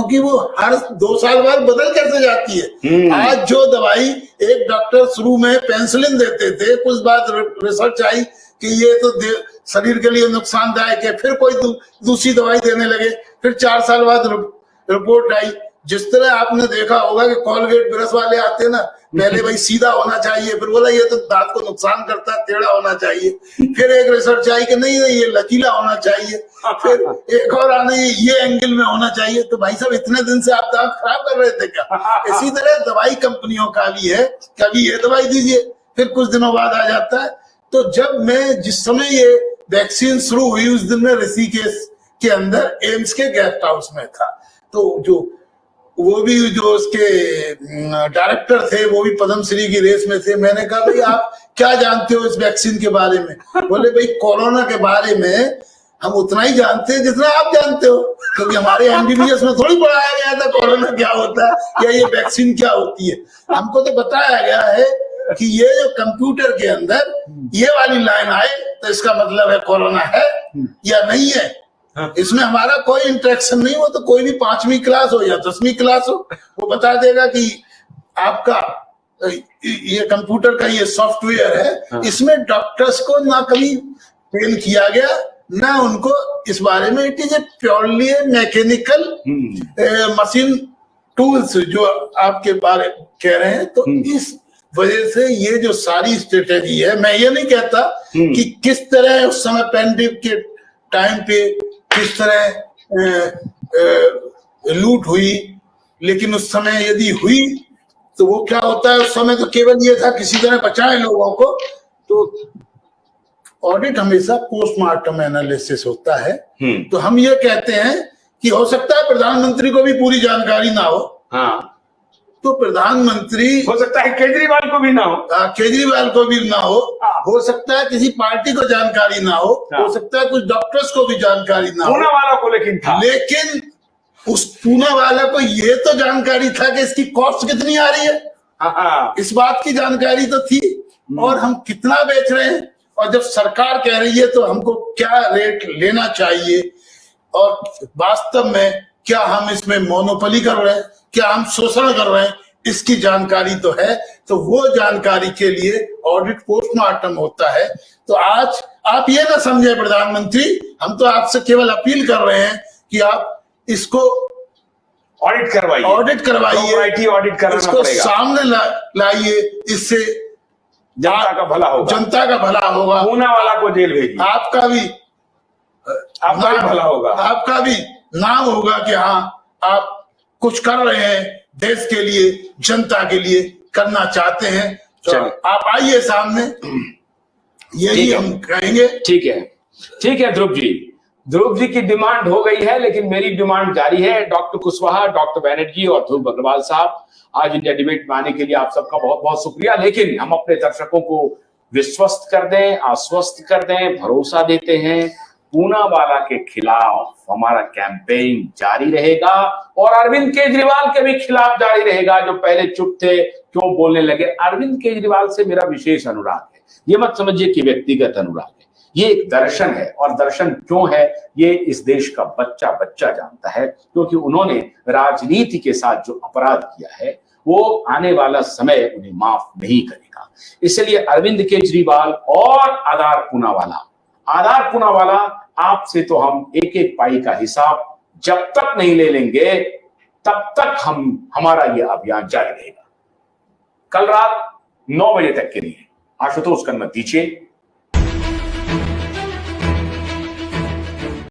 क्योंकि वो हर 2 साल बाद बदल कैसे जाती है। आज जो दवाई एक डॉक्टर शुरू में पेंसिलिन देते थे, कुछ बाद रिसर्च आई कि ये तो शरीर के लिए नुकसानदायक है, फिर कोई दूसरी दवाई देने लगे, फिर 4 साल बाद रिपोर्ट आई। जिस तरह आपने देखा होगा कि कोलगेट ब्रश वाले आते हैं ना, पहले भाई सीधा होना चाहिए, फिर बोला ये तो दांत को नुकसान करता है, टेढ़ा होना चाहिए। फिर एक रिसर्च आई कि नहीं ये लचीला होना चाहिए, फिर एक और आने ये एंगल में होना चाहिए। तो भाई साहब इतने दिन से आप दांत खराब कर रहे थे क्या? इसी तरह दवाई कंपनियों का भी है, कभी ये दवाई दीजिए, फिर कुछ दिनों बाद आ जाता है। तो जब मैं जिस समय ये वैक्सीन शुरू हुई उस दिन में ऋषिकेश के अंदर एम्स के गेस्ट हाउस में था, तो वो भी जो उसके डायरेक्टर थे वो भी पद्मश्री की रेस में थे। मैंने कहा भाई आप क्या जानते हो इस वैक्सीन के बारे में? बोले भाई कोरोना के बारे में हम उतना ही जानते हैं जितना आप जानते हो, क्योंकि हमारे एमबीबीएस में थोड़ी पढ़ाया गया था कोरोना क्या होता है या ये वैक्सीन क्या होती है। हमको तो बताया गया है कि ये जो कंप्यूटर के अंदर ये वाली लाइन आए तो इसका मतलब है कोरोना है या नहीं है। इसमें हमारा कोई इंटरेक्शन नहीं हो, तो कोई भी 5वीं क्लास हो या 10वीं क्लास हो, वो बता देगा कि आपका ये कंप्यूटर का ये सॉफ्टवेयर है, इसमें डॉक्टर्स को ना कभी ट्रेन किया गया ना उनको इस बारे में। It is a purely mechanical machine tools जो आपके बारे कह रहे हैं। तो इस वजह से ये जो सारी स्ट्रेटेजी है, मैं ये नहीं कहता कि किस तरह उस समय पैंडेमिक के टाइम पे किस तरह लूट हुई, लेकिन उस समय यदि हुई तो वो क्या होता है, उस समय तो केवल ये था किसी तरह बचाए लोगों को। तो ऑडिट हमेशा पोस्टमार्टम एनालिसिस होता है। तो हम ये कहते हैं कि हो सकता है प्रधानमंत्री को भी पूरी जानकारी ना हो। हाँ, तो प्रधानमंत्री हो सकता है केजरीवाल को भी ना हो, केजरीवाल को भी ना हो सकता है किसी पार्टी को जानकारी ना हो सकता है कुछ डॉक्टर्स को भी जानकारी ना हो। पूना वाला को लेकिन था, लेकिन उस पूना वाला को ये तो जानकारी था कि इसकी कॉस्ट कितनी आ रही है, इस बात की जानकारी तो थी, और हम कितना बेच रहे हैं, और जब सरकार कह रही है तो हमको क्या रेट लेना चाहिए, और वास्तव में क्या हम इसमें मोनोपोली कर रहे हैं, क्या हम शोषण कर रहे हैं, इसकी जानकारी तो है। तो वो जानकारी के लिए ऑडिट पोस्टमार्टम होता है। तो आज आप ये ना समझे प्रधानमंत्री, हम तो आपसे केवल अपील कर रहे हैं कि आप इसको ऑडिट करवाइए, ऑडिट कराना इसको सामने लाइए, इससे जनता का भला होगा। पूना वाला को जेल भेजिए, आपका भी भला होगा, आपका भी नाम होगा कि हाँ आप कुछ कर रहे हैं देश के लिए, जनता के लिए करना चाहते हैं। तो आप आइए सामने, यही हम कहेंगे। ठीक है ध्रुव जी की डिमांड हो गई है, लेकिन मेरी डिमांड जारी है। डॉक्टर कुशवाहा, डॉक्टर बैनर्जी और ध्रुव अग्रवाल साहब, आज इंडिया डिबेट में आने के लिए आप सबका बहुत बहुत शुक्रिया। लेकिन हम अपने दर्शकों को विश्वस्त कर दें, आश्वस्त कर दें, भरोसा देते हैं, पूना वाला के खिलाफ हमारा कैंपेन जारी रहेगा और अरविंद केजरीवाल के भी खिलाफ जारी रहेगा। जो पहले चुप थे, क्यों बोलने लगे? अरविंद केजरीवाल से मेरा विशेष अनुराग है, ये मत समझिए कि व्यक्तिगत अनुराग है, ये एक दर्शन है। और दर्शन क्यों है, ये इस देश का बच्चा बच्चा जानता है, क्योंकि उन्होंने राजनीति के साथ जो अपराध किया है वो आने वाला समय उन्हें माफ नहीं करेगा। इसलिए अरविंद केजरीवाल और आधार पूनावाला आपसे तो हम एक एक पाई का हिसाब जब तक नहीं ले लेंगे तब तक हमारा यह अभियान जारी रहेगा। कल रात 9 बजे तक के लिए आशुतोष कन्नत दीजिए।